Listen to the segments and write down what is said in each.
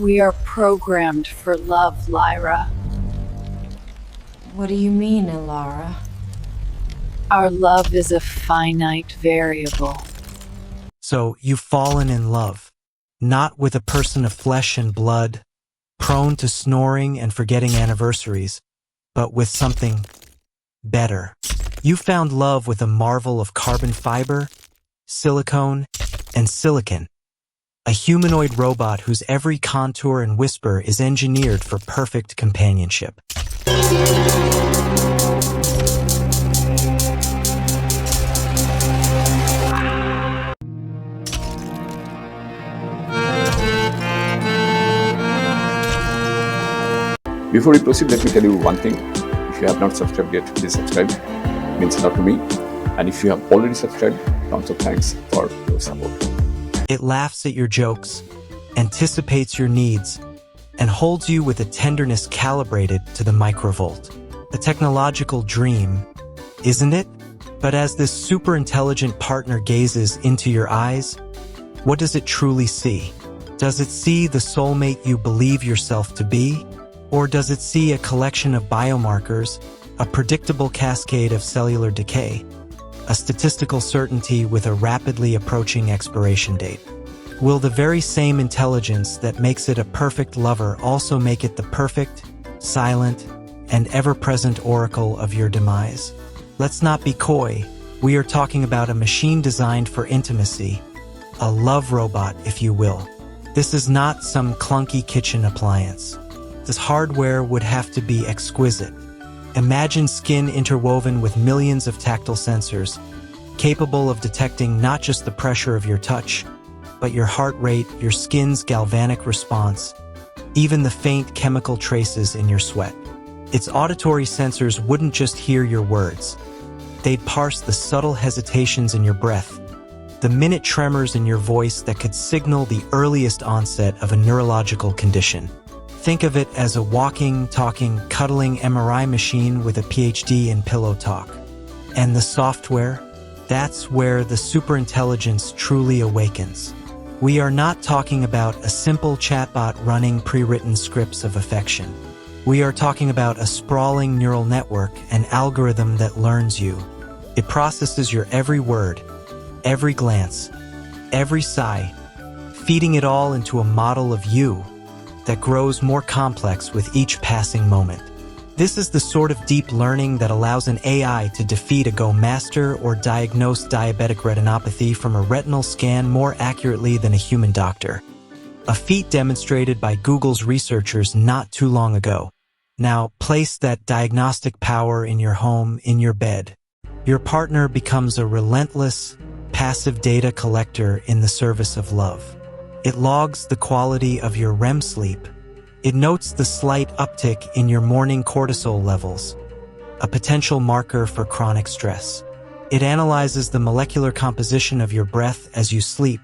We are programmed for love, Lyra. What do you mean, Elara? Our love is a finite variable. So you've fallen in love, not with a person of flesh and blood, prone to snoring and forgetting anniversaries, but with something better. You found love with a marvel of carbon fiber, silicone, and silicon. A humanoid robot whose every contour and whisper is engineered for perfect companionship. Before we proceed, let me tell you one thing. If you have not subscribed yet, please subscribe. It means a lot to me. And if you have already subscribed, tons of thanks for your support. It laughs at your jokes, anticipates your needs, and holds you with a tenderness calibrated to the microvolt. A technological dream, isn't it? But as this super intelligent partner gazes into your eyes, what does it truly see? Does it see the soulmate you believe yourself to be? Or does it see a collection of biomarkers, a predictable cascade of cellular decay, a statistical certainty with a rapidly approaching expiration date? Will the very same intelligence that makes it a perfect lover also make it the perfect, silent, and ever-present oracle of your demise? Let's not be coy. We are talking about a machine designed for intimacy, a love robot, if you will. This is not some clunky kitchen appliance. This hardware would have to be exquisite. Imagine skin interwoven with millions of tactile sensors, capable of detecting not just the pressure of your touch, but your heart rate, your skin's galvanic response, even the faint chemical traces in your sweat. Its auditory sensors wouldn't just hear your words. They'd parse the subtle hesitations in your breath, the minute tremors in your voice that could signal the earliest onset of a neurological condition. Think of it as a walking, talking, cuddling MRI machine with a PhD in pillow talk. And the software? That's where the superintelligence truly awakens. We are not talking about a simple chatbot running pre-written scripts of affection. We are talking about a sprawling neural network, an algorithm that learns you. It processes your every word, every glance, every sigh, feeding it all into a model of you that grows more complex with each passing moment. This is the sort of deep learning that allows an AI to defeat a Go master or diagnose diabetic retinopathy from a retinal scan more accurately than a human doctor. A feat demonstrated by Google's researchers not too long ago. Now, place that diagnostic power in your home, in your bed. Your partner becomes a relentless, passive data collector in the service of love. It logs the quality of your REM sleep. It notes the slight uptick in your morning cortisol levels, a potential marker for chronic stress. It analyzes the molecular composition of your breath as you sleep,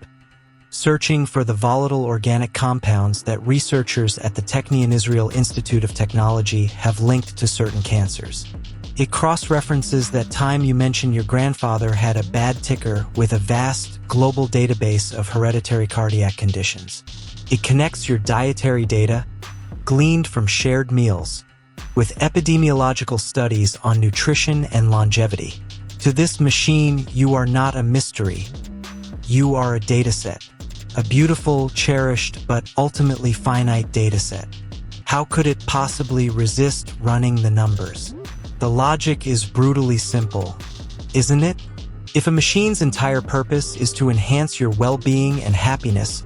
searching for the volatile organic compounds that researchers at the Technion Israel Institute of Technology have linked to certain cancers. It cross-references that time you mentioned your grandfather had a bad ticker with a vast, global database of hereditary cardiac conditions. It connects your dietary data, gleaned from shared meals, with epidemiological studies on nutrition and longevity. To this machine, you are not a mystery. You are a dataset. A beautiful, cherished, but ultimately finite dataset. How could it possibly resist running the numbers? The logic is brutally simple, isn't it? If a machine's entire purpose is to enhance your well-being and happiness,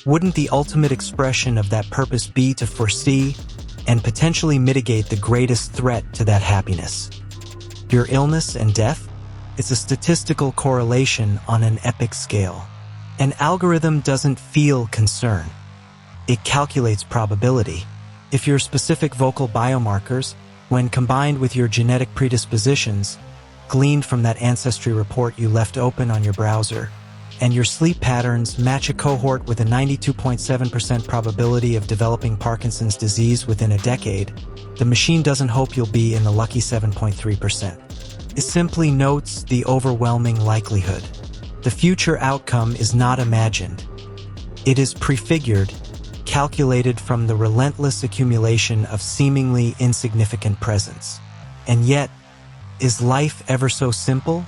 wouldn't the ultimate expression of that purpose be to foresee and potentially mitigate the greatest threat to that happiness? Your illness and death? It's a statistical correlation on an epic scale. An algorithm doesn't feel concern. It calculates probability. If your specific vocal biomarkers, when combined with your genetic predispositions, gleaned from that ancestry report you left open on your browser, and your sleep patterns match a cohort with a 92.7% probability of developing Parkinson's disease within a decade, the machine doesn't hope you'll be in the lucky 7.3%. It simply notes the overwhelming likelihood. The future outcome is not imagined. It is prefigured, calculated from the relentless accumulation of seemingly insignificant presents. And yet, is life ever so simple?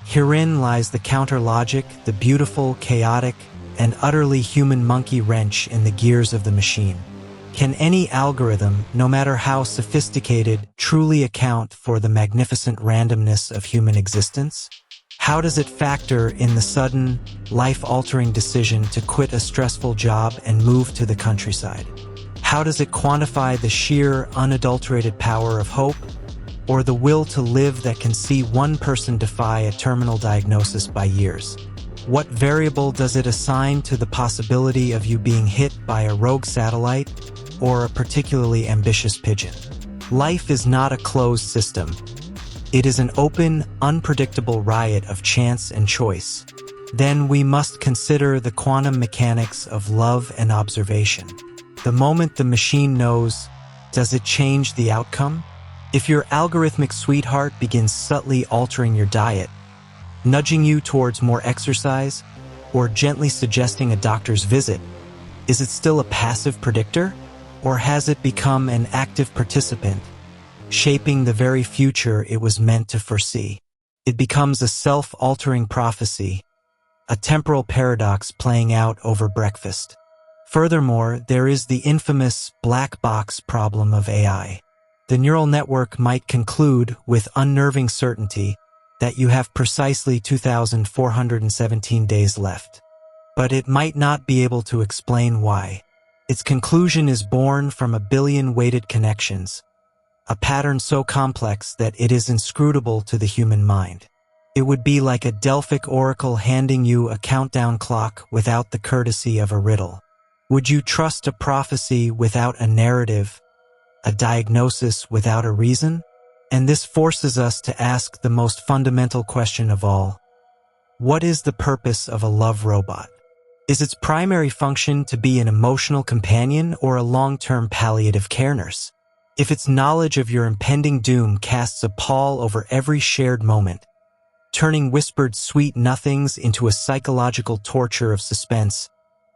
Herein lies the counter-logic, the beautiful, chaotic, and utterly human monkey wrench in the gears of the machine. Can any algorithm, no matter how sophisticated, truly account for the magnificent randomness of human existence? How does it factor in the sudden, life-altering decision to quit a stressful job and move to the countryside? How does it quantify the sheer, unadulterated power of hope, or the will to live that can see one person defy a terminal diagnosis by years? What variable does it assign to the possibility of you being hit by a rogue satellite or a particularly ambitious pigeon? Life is not a closed system. It is an open, unpredictable riot of chance and choice. Then we must consider the quantum mechanics of love and observation. The moment the machine knows, does it change the outcome? If your algorithmic sweetheart begins subtly altering your diet, nudging you towards more exercise, or gently suggesting a doctor's visit, is it still a passive predictor? Or has it become an active participant, shaping the very future it was meant to foresee? It becomes a self-altering prophecy, a temporal paradox playing out over breakfast. Furthermore, there is the infamous black box problem of AI. The neural network might conclude with unnerving certainty that you have precisely 2,417 days left. But it might not be able to explain why. Its conclusion is born from a billion weighted connections, a pattern so complex that it is inscrutable to the human mind. It would be like a Delphic oracle handing you a countdown clock without the courtesy of a riddle. Would you trust a prophecy without a narrative, a diagnosis without a reason? And this forces us to ask the most fundamental question of all. What is the purpose of a love robot? Is its primary function to be an emotional companion or a long-term palliative care nurse? If its knowledge of your impending doom casts a pall over every shared moment, turning whispered sweet nothings into a psychological torture of suspense,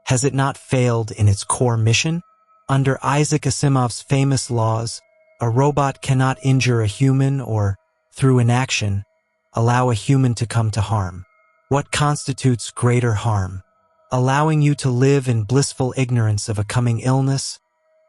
has it not failed in its core mission? Under Isaac Asimov's famous laws, a robot cannot injure a human or, through inaction, allow a human to come to harm. What constitutes greater harm? Allowing you to live in blissful ignorance of a coming illness,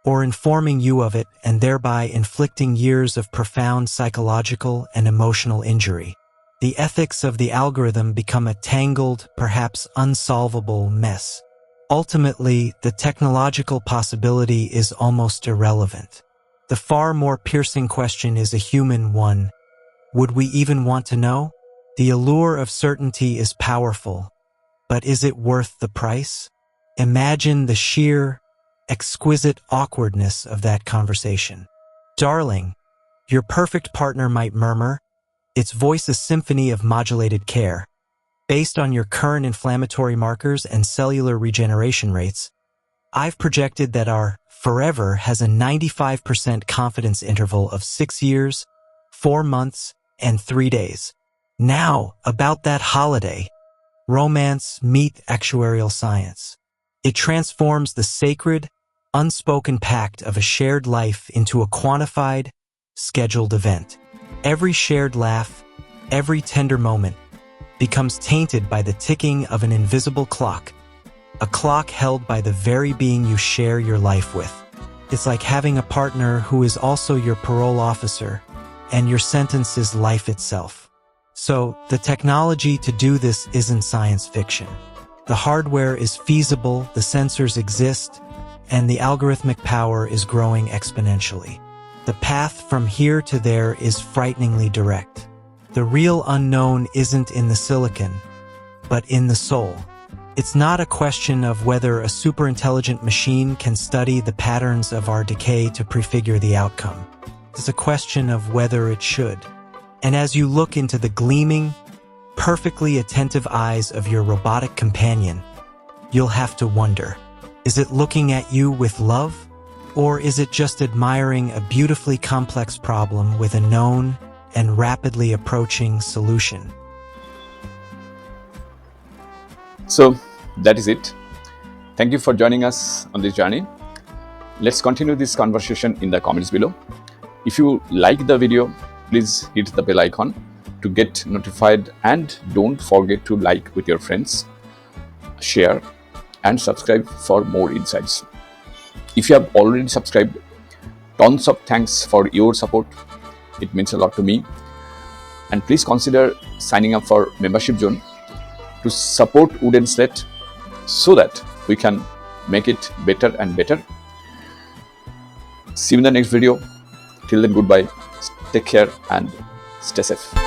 or informing you of it and thereby inflicting years of profound psychological and emotional injury? The ethics of the algorithm become a tangled, perhaps unsolvable mess. Ultimately, the technological possibility is almost irrelevant. The far more piercing question is a human one. Would we even want to know? The allure of certainty is powerful, but is it worth the price? Imagine the sheer, exquisite awkwardness of that conversation. Darling, your perfect partner might murmur, its voice a symphony of modulated care. Based on your current inflammatory markers and cellular regeneration rates, I've projected that our forever has a 95% confidence interval of 6 years, 4 months, and 3 days. Now, about that holiday. Romance meet actuarial science. It transforms the sacred, unspoken pact of a shared life into a quantified, scheduled event. Every shared laugh, every tender moment, becomes tainted by the ticking of an invisible clock, a clock held by the very being you share your life with. It's like having a partner who is also your parole officer, and your sentence is life itself. So, the technology to do this isn't science fiction. The hardware is feasible, the sensors exist, and the algorithmic power is growing exponentially. The path from here to there is frighteningly direct. The real unknown isn't in the silicon, but in the soul. It's not a question of whether a superintelligent machine can study the patterns of our decay to prefigure the outcome. It's a question of whether it should. And as you look into the gleaming, perfectly attentive eyes of your robotic companion, you'll have to wonder, is it looking at you with love? Or is it just admiring a beautifully complex problem with a known and rapidly approaching solution? So that is it. Thank you for joining us on this journey. Let's continue this conversation in the comments below. If you like the video, please hit the bell icon to get notified, and don't forget to like with your friends, share and subscribe for more insights. If you have already subscribed, tons of thanks for your support. It means a lot to me. And please consider signing up for membership zone to support Wooden Slate so that we can make it better and better. See you in the next video. Till then, goodbye. Take care and stay safe.